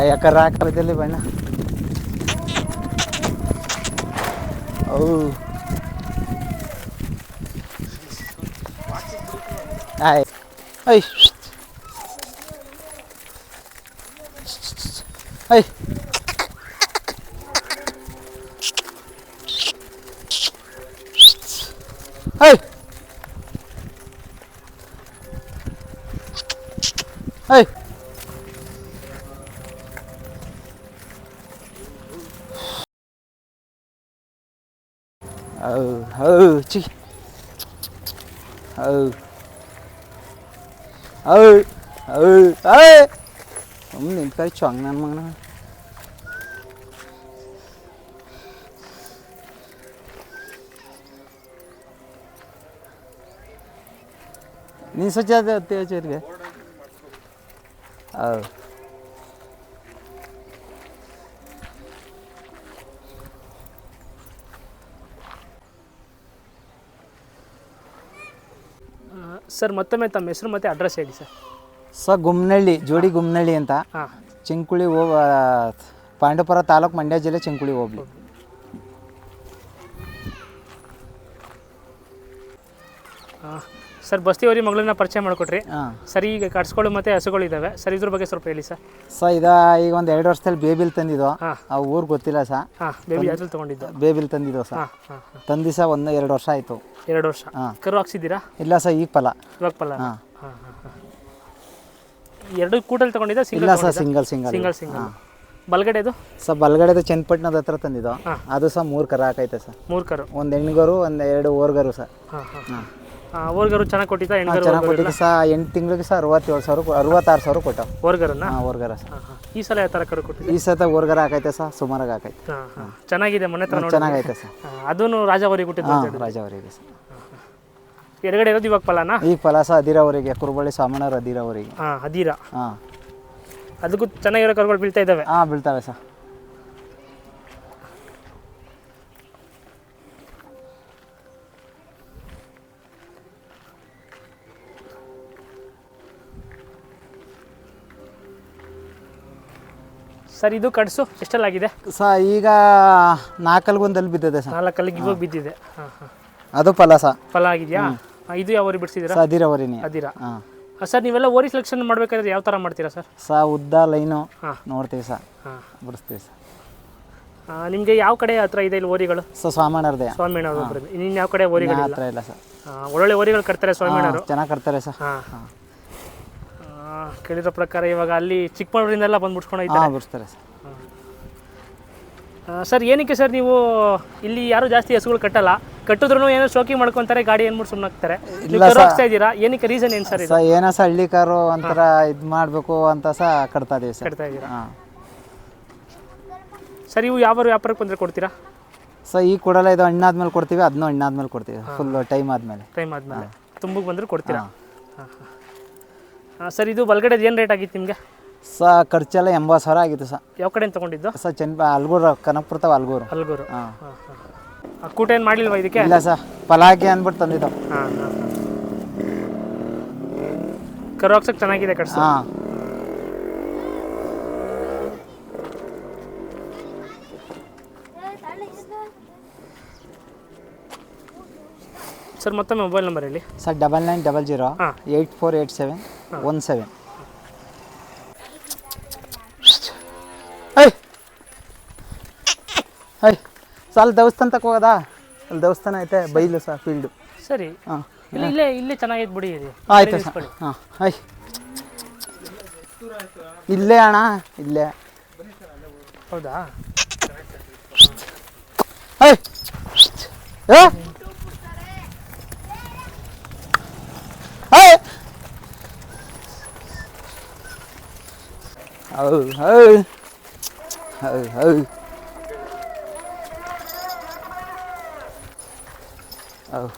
ಯಾಕರ ಹಾಕದಲ್ಲಿ ಬಣ್ಣ ಅವು ಆಯ್ I I I I ಚಿ ಸುಮ್ಮನೆ ನಿಂತ್ಕೈ ಚೊಂಗ್ ನನ್ನ ಮಗನ ನೀನು ಸ್ವಚ್ಛ ಚೇರಿಗೆ ಹೌದು ಸರ್ ಮತ್ತೊಮ್ಮೆ ತಮ್ಮ ಹೆಸರು ಮತ್ತು ಅಡ್ರೆಸ್ ಹೇಳಿ ಸರ್ ಗುಮ್ನಳ್ಳಿ ಜೋಡಿ ಗುಮ್ನಳ್ಳಿ ಅಂತ ಚಿಂಕುಳಿ ಪಾಂಡವಪುರ ತಾಲೂಕು ಮಂಡ್ಯ ಜಿಲ್ಲೆ ಚಿಂಕುಳಿ ಹೋಬಳಿ. ಸರ್ ಬಸ್ತಿಯವರಿ ಮಗಳನ್ನ ಪರಿಚಯ ಮಾಡಿಕೊಟ್ರಿ. ಸರ್ ಈಗ ಕಟ್ಸ್ಗಳು ಮತ್ತು ಹಸುಗಳು ಇದ್ದಾವೆ ಸರ್, ಇದ್ರ ಬಗ್ಗೆ ಸ್ವಲ್ಪ ಹೇಳಿ ಸರ್. ಈಗ ಒಂದು 2 ವರ್ಷದಲ್ಲಿ ಬೇಬಿಲ್ ತಂದಿದ್ದು, ಆ ಊರು ಗೊತ್ತಿಲ್ಲ ಸರ್. ಬೇಬಿ ಯಾವ್ದು ತೊಗೊಂಡಿದ್ದು? ಬೇಬಿಲ್ ತಂದಿದ್ದು ಸರ್. ತಂದಿಸ 1-2 ವರ್ಷ ಆಯಿತು. 2 ವರ್ಷ ಕರು ಹಾಕ್ಸಿದ್ದೀರಾ? ಇಲ್ಲ ಸರ್, ಈಗ ಫಲ. ಇವಾಗ ಫಲ. ಎರಡು ಕೂಟಲ್ಲಿ ತೊಗೊಂಡಿದ್ದ? ಇಲ್ಲ ಸರ್, ಸಿಂಗಲ್. ಬಲ್ಗಡೆದು ಸರ್? ಬಲ್ಗಡೆದು ಚನ್ನಪಟ್ಟಣದ ಹತ್ರ ತಂದಿದ್ದು. ಅದು ಸಹ 3 ಕರು ಹಾಕೈತೆ ಸರ್. 3 ಕರು, 1 ಹೆಣ್ಗರು 2 ಓರ್ಗರು ಸರ್. ಓರ್ಗರು ಚೆನ್ನಾಗಿ ಕೊಟ್ಟಿದ್ದ? ಚೆನ್ನಾಗಿ ಕೊಟ್ಟಿದ್ದು ಸರ್. 8 ತಿಂಗಳಿಗೆ ಸರ್ 66,000 ಕೊಟ್ಟ ಓರ್ಗರನ್ನ. ಓರ್ಗರ ಸರ್. ಈ ಸಲ ಯಾವ ಥರ ಕರು ಕೊಟ್ಟಿದ್ದು? ಈ ಸತ ಓರ್ಗರ ಹಾಕೈತೆ ಸರ್, ಸುಮಾರಾಗಿ ಹಾಕೈತೆ. ಚೆನ್ನಾಗಿದೆ, ಮನೆ ಹತ್ರ ಚೆನ್ನಾಗೈತೆ ಸರ್. ಅದೂ ರಾಜಾವರಿಗೆ ಕೊಟ್ಟಿದ್ದು? ರಾಜಾವರಿಗೆ ಸರ್. ಎಡಗಡೆ ಇರೋದು ಇವಾಗ ಫಲನಾ? ಈಗ ಫಲ ಸಹ ಅದಿರಾವರಿಗೆ, ಕುರುಬಳ್ಳಿ ಸಾಮಣ್ಣವ್ರ ಅದಿರಾವರಿಗೆ. ಅದಿರ. ಅದಕ್ಕೂ ಚೆನ್ನಾಗಿರೋ ಕರುಗಳು ಬೀಳ್ತಾ ಇದ್ದಾವೆ? ಬೀಳ್ತಾವೆ ಸರ್. ಸರ್ ಇದು ಕಟ್ಸು ಎಷ್ಟಲ್ಲಾಗಿದೆ ಸರ್? ಈಗ 4 ಅಲ್ಲಿಗೊಂದಲ್ಲಿ ಬಿದ್ದಿದೆ ಸರ್. 4 ಅಲ್ಲಿಗೆ ಇವಾಗ ಬಿದ್ದಿದೆ. ಅದು ಫಲ ಸರ್. ಫಲ ಆಗಿದೆಯಾ? ಇದು ಯಾವ ಊರಿ ಬಿಡಿಸಿದ್ದೀರಾ? ಅದಿರಾವರಿನೇ. ಅದಿರ. ಸರ್ ನೀವೆಲ್ಲ ಓರಿ ಸೆಲೆಕ್ಷನ್ ಮಾಡಬೇಕಾದ್ರೆ ಯಾವ ಥರ ಮಾಡ್ತೀರಾ ಸರ್? ಉದ್ದ ಲೈನು ನೋಡ್ತೀವಿ ಸರ್, ಬಿಡಿಸ್ತೀವಿ ಸರ್. ನಿಮಗೆ ಯಾವ ಕಡೆ ಹತ್ರ ಇದೆ ಇಲ್ಲಿ ಓರಿಗಳು? ಸ್ವಾಮಿಯವ್ರದೇ. ಸ್ವಾಮಿಯವ್ರ. ಇನ್ನು ಯಾವ ಕಡೆ ಓರಿಗಳು ಹತ್ರ ಇಲ್ಲ ಸರ್. ಒಳ್ಳೊಳ್ಳೆ ಓರಿಗಳು ಕಟ್ತಾರೆ ಸ್ವಾಮಿಯವರು. ಚೆನ್ನಾಗಿ ಕಟ್ತಾರೆ ಸರ್. ಕೇಳಿರೋ ಪ್ರಕಾರ ಇವಾಗ ಅಲ್ಲಿ ಚಿಕ್ಕಮಗಳೂರಿಂದೆಲ್ಲ ಬಂದು ಬಿಡ್ಸ್ಕೊಂಡು ಬಿಡಿಸ್ತಾರೆ ಸರ್. ಸರ್ ಏನಕ್ಕೆ ಸರ್ ನೀವು ಇಲ್ಲಿ ಯಾರು ಜಾಸ್ತಿ ಹಸುಗಳು ಕಟ್ಟಲ್ಲ, ಕಟ್ಟಿದ್ರು ಏನೋ ಶೋಕಿ ಮಾಡ್ಕೊಂತಾರೆ, ಗಾಡಿ ಏನ್ಬಿಟ್ಟು ಸುಮ್ಮನೆ ಹಾಕ್ತಾರೆ, ಹಾಕ್ತಾ ಇದ್ದೀರಾ? ಏನಕ್ಕೆ ರೀಸನ್ ಏನು ಸರ್? ಏನೋ ಸಹ ಹಳ್ಳಿ ಕಾರು ಒಂಥರ ಇದು ಮಾಡಬೇಕು ಅಂತ ಸಹ ಕಟ್ತಾ ಇದೀವಿ ಸರ್. ಕಟ್ತಾ ಇದ್ದೀರಾ ಸರ್? ಇವು ಯಾವ ವ್ಯಾಪಾರಕ್ಕೆ ಬಂದರೆ ಕೊಡ್ತೀರಾ ಸರ್? ಈಗ ಕೊಡಲ್ಲ, ಇದು ಹಣ್ಣಾದ್ಮೇಲೆ ಕೊಡ್ತೀವಿ, ಅದನ್ನೂ ಹಣ್ಣಾದ್ಮೇಲೆ ಕೊಡ್ತೀವಿ, ಫುಲ್ ಟೈಮ್ ಆದಮೇಲೆ. ತುಂಬಕ್ಕೆ ಬಂದರೆ ಕೊಡ್ತೀರಾ? ಸರ್ ಇದು ಬಲ್ಗಡೆ ಏನು ರೇಟ್ ಆಗಿತ್ತು ನಿಮಗೆ? ಖರ್ಚೆಲ್ಲ 80,000 ಆಗಿತ್ತು ಸರ್. ಯಾವ ಕಡೆ ತೊಗೊಂಡಿದ್ದು ಸರ್? ಅಲ್ಗೂರು, ಕನಕಪುರ ತಾವ ಅಲ್ಗೂರು. ಕೂಟ ಏನು ಮಾಡಲಿಲ್ವಾ ಇದಕ್ಕೆ? ಇಲ್ಲ ಸರ್, ಫಲಾಕಿ ಅಂದ್ಬಿಟ್ಟು ತಂದಿದ್ದು. ಕರು ಹಾಕ್ಸಕ್ಕೆ ಚೆನ್ನಾಗಿದೆ ಕಟ್ಸ. ಸರ್ ಮತ್ತೊಮ್ಮೆ ಮೊಬೈಲ್ ನಂಬರ್ ಹೇಳಿ ಸರ್. 9900 8487 17. ಅಲ್ಲಿ ದೇವಸ್ಥಾನ ತಕ್ಕ ಹೋಗೋದಾ? ಅಲ್ಲಿ ದೇವಸ್ಥಾನ ಐತೆ, ಬೈಲು ಸರ್, ಫೀಲ್ಡು. ಸರಿ, ಇಲ್ಲೇ ಚೆನ್ನಾಗೈತೆ ಬಿಡಿ. ಆಯ್ತು ಸರ್. ಇಲ್ಲೇ ಅಣ್ಣ, ಇಲ್ಲೇ. ಹೌದಾ? ಹೌದು.